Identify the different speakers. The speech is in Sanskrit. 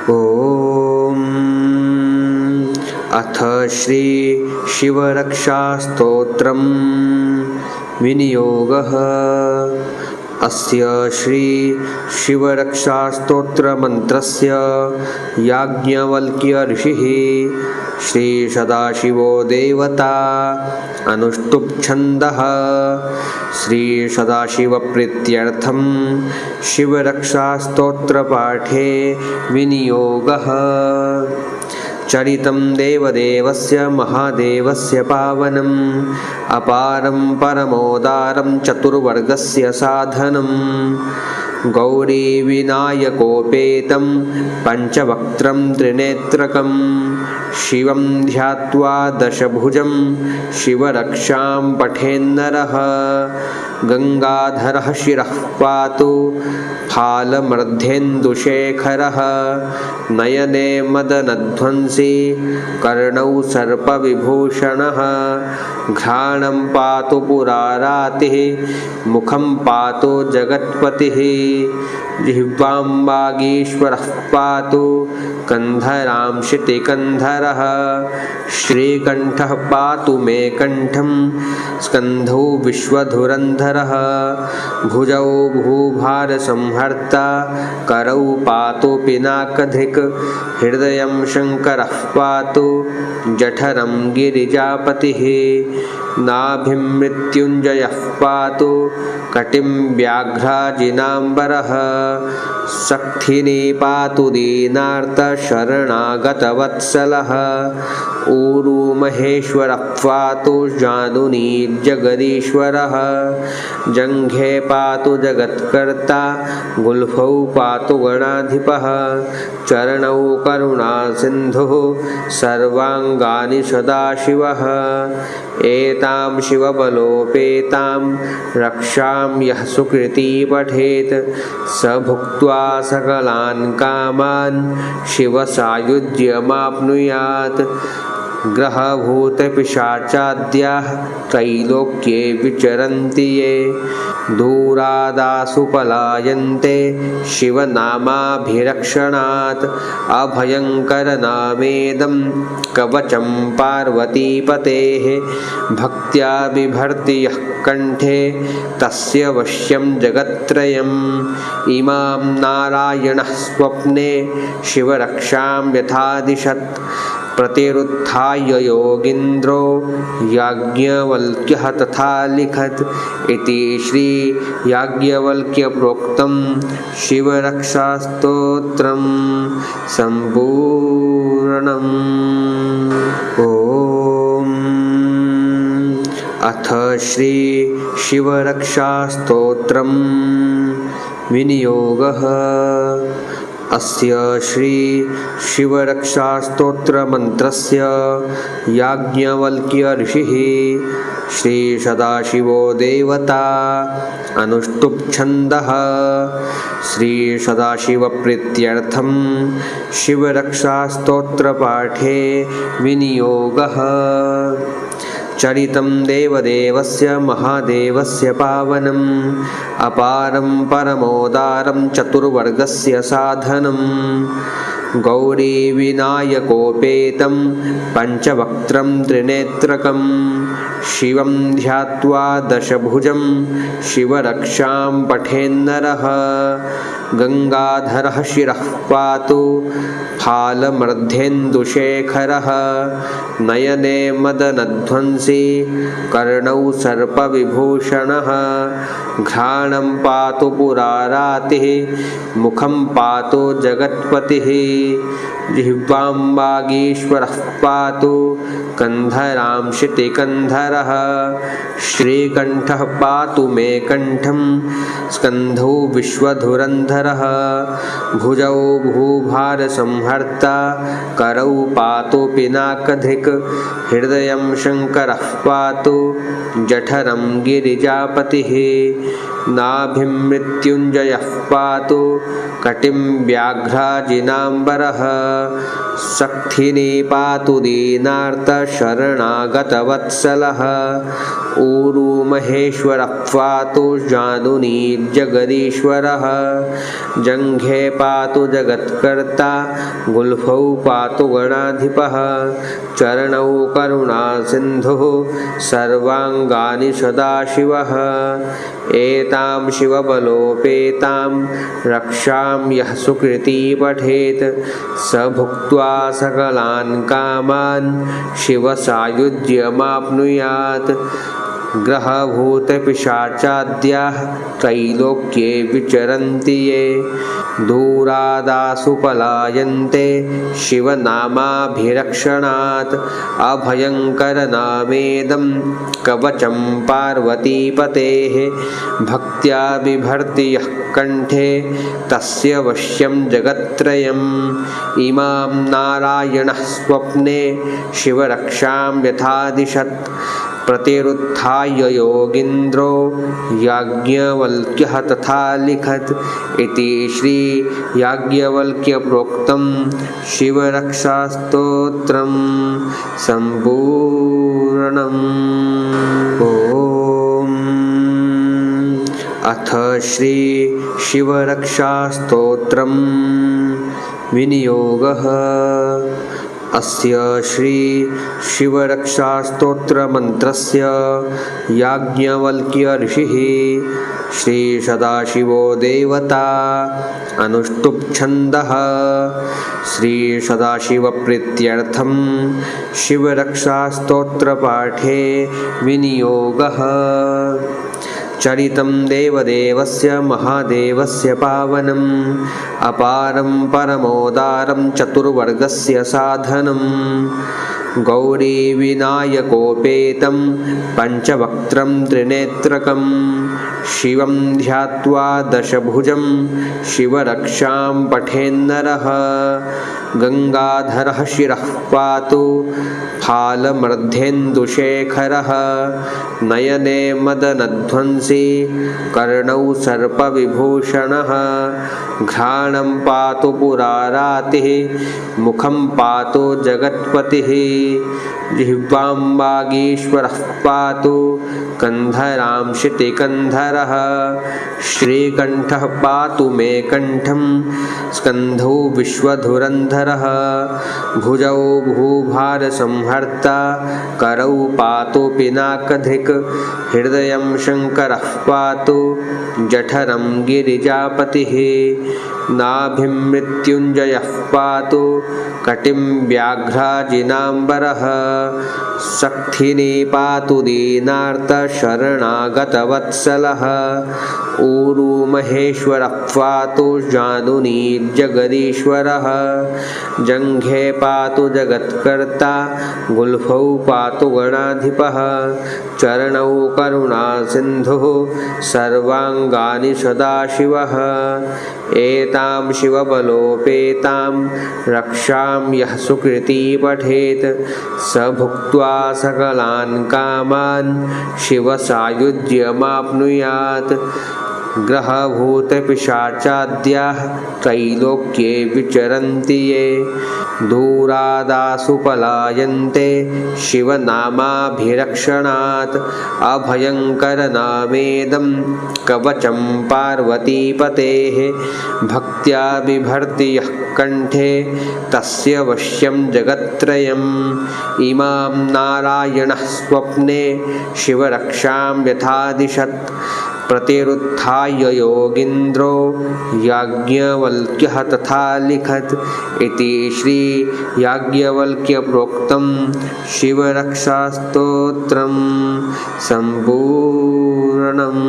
Speaker 1: ॐ अथ श्री शिवरक्षास्तोत्रं विनियोगः। अस्य श्री शिवरक्षास्तोत्रमन्त्रस्य याज्ञवल्क्य ऋषिः श्री सदाशिवो देवता अनुष्टुप् छन्दः। श्री सदाशिवप्रीत्यर्थं शिवरक्षास्तोत्रपाठे विनियोगः। चरितं देवदेवस्य महादेवस्य पावनम् अपारं परमोदारं चतुर्वर्गस्य साधनं गौरीविनायकोपेतं पञ्चवक्त्रं त्रिनेत्रकं शिवं ध्यात्वा दशभुजं शिवरक्षां पठेन्नरः। गङ्गाधरः शिरः पातु फालमर्धेन्दुशेखरः नयने मदनध्वंसी कर्णौ सर्पविभूषणः घ्राणं पातु पुरारातिः मुखं पातु जगत्पतिः जिह्वां वागीश्वरः पातु कन्धरां शितिकन्धरः श्रीकण्ठः पातु मे कण्ठं स्कन्धौ विश्वधुरन्धरः भुजौ भूभारसंहर्ता करौ पातु पिनाकधिक् हृदयं शङ्करः पातु जठरं गिरिजापतिः नाभिं मृत्युञ्जयः पातु कटिं व्याघ्राजिनाम्बरः शक्थिनी पातु दीनार्तशरणागतवत्सलः ऊरू महेश्वरः पातु जानुनी जगदीश्वरः जङ्घे पातु जगत्कर्ता गुल्फौ पातु गणाधिपः चरणौ करुणासिन्धुः सर्वाङ्गानि सदाशिवः एतां शिवबलोपेतां रक्षां यः सुकृती पठेत् स भुक्त्वा सकलान् कामान् शिवसायुज्यमाप्नुयात्। ग्रहभूतपिशाचाद्याः त्रैलोक्ये विचरन्ति ये दूरादासु पलायन्ते शिवनामाभिरक्षणात् अभयङ्करनामेदं कवचं पार्वतीपतेः भक्त्या बिभर्ति यः कण्ठे तस्य वश्यं जगत्त्रयम् इमां नारायणः स्वप्ने शिवरक्षां यथादिशत् प्रतिरुत्थाय योगीन्द्रो याज्ञवल्क्यः तथा लिखत् इति श्री याज्ञवल्क्यप्रोक्तं शिवरक्षास्तोत्रं सम्पूर्णम्। ॐ अथ श्री शिवरक्षास्तोत्रं विनियोगः। अस्य श्री शिवरक्षास्तोत्रमन्त्रस्य याज्ञवल्क्य ऋषिः श्री सदाशिवो देवता अनुष्टुप् छन्दः। श्री सदाशिवप्रीत्यर्थं शिवरक्षास्तोत्रपाठे विनियोगः। चरितं देवदेवस्य महादेवस्य पावनम् अपारं परमोदारं चतुर्वर्गस्य साधनं गौरीविनायकोपेतं पञ्चवक्त्रं त्रिनेत्रकं शिवं ध्यात्वा दशभुजं शिवरक्षां पठेन्नरः। गङ्गाधरः शिरः पातु फालमर्धेन्दुशेखरः नयने मदनध्वंसी कर्णौ सर्पविभूषणः घ्राणं पातु पुरारातिः मुखं पातु जगत्पतिः जिह्वां वागीश्वरः पातु कन्धरां शितिकन्धरः श्रीकण्ठः पातु मे कण्ठं स्कन्धौ विश्वधुरन्धरः भुजौ भूभारसंहर्ता करौ पातु पिनाकधिक् हृदयं शङ्करः पातु जठरं गिरिजापतिः नाभिं मृत्युञ्जयः पातु कटिं व्याघ्राजिनाम्बरः शक्थिनी पातु दीनार्तशरणागतवत्सलः ऊरू महेश्वरः पातु जानुनी जगदीश्वरः जङ्घे पातु जगत्कर्ता गुल्फौ पातु गणाधिपः चरणौ करुणासिन्धुः सर्वाङ्गानि सदाशिवः एतां शिवबलोपेतां रक्षां यः सुकृती पठेत् स भुक्त्वा सकलान् कामान् शिवसायुज्यमाप्नुयात् ग्रहभूतपिशाचाद्याः त्रैलोक्ये विचरन्ति ये दूरादासु पलायन्ते शिवनामाभिरक्षणात् अभयङ्करनामेदं कवचं पार्वतीपतेः भक्त्या बिभर्ति यः कण्ठे तस्य वश्यं जगत्त्रयम् इमां नारायणः स्वप्ने शिवरक्षां यथादिशत् प्रतिरुत्थाय योगीन्द्रो याज्ञवल्क्यः तथा लिखत् इति श्री याज्ञवल्क्यप्रोक्तं शिवरक्षास्तोत्रम् सम्पूर्णम्। ॐ अथ श्री शिवरक्षास्तोत्रं विनियोगः। अस्य श्री शिवरक्षास्तोत्रमन्त्रस्य याज्ञवल्क्य ऋषिः श्री सदाशिवो देवता अनुष्टुप् छन्दः। श्री सदाशिवप्रीत्यर्थं शिवरक्षास्तोत्रपाठे विनियोगः। चरितं देवदेवस्य महादेवस्य पावनम् अपारं परमोदारं चतुर्वर्गस्य साधनं गौरीविनायकोपेतं पञ्चवक्त्रं त्रिनेत्रकं शिवं ध्यात्वा दशभुजं शिवरक्षां पठेन्नरः गङ्गाधरः शिरः पातु फालमर्ध्येन्दुशेखरः नयने मदनध्वंसी कर्णौ सर्पविभूषणः घ्राणं पातु पुरारातिः मुखं पातु जगत्पतिः जिह्वां वागीश्वरः पातु कन्धरां शितिकन्धरः श्रीकण्ठः पातु मे कण्ठं स्कन्धौ विश्वधुरन्धरः भुजौ भूभारसंहर्ता करौ पातु पिनाकधिक् हृदयं शङ्करः पातु जठरं गिरिजापतिः नाभिं मृत्युञ्जयः पातु कटिं व्याघ्राजिनाम्बरः शक्थिनी पातु दीनार्तशरणागतवत्सलः ऊरू महेश्वरः पातु जानुनी जगदीश्वरः जङ्घे पातु जगत्कर्ता गुल्फौ पातु गणाधिपः चरणौ करुणासिन्धुः सर्वाङ्गानि सदाशिवः एतां शिवबलोपेतां रक्षां यः सुकृती पठेत् स भुक्त्वा सकलान् कामान् शिवसायुज्यमाप्नुयात् ग्रहभूतपिशाचाद्याः त्रैलोक्ये विचरन्ति ये दूरादासु पलायन्ते शिवनामाभिरक्षणात् अभयङ्करनामेदं कवचं पार्वतीपतेः भक्त्या बिभर्ति यः कण्ठे तस्य वश्यं जगत्त्रयम् इमां नारायणः स्वप्ने शिवरक्षां यथादिशत् प्रतिरुत्थाय योगीन्द्रो याज्ञवल्क्यः तथा लिखत् इति श्री याज्ञवल्क्यप्रोक्तं शिवरक्षास्तोत्रं सम्पूर्णम्।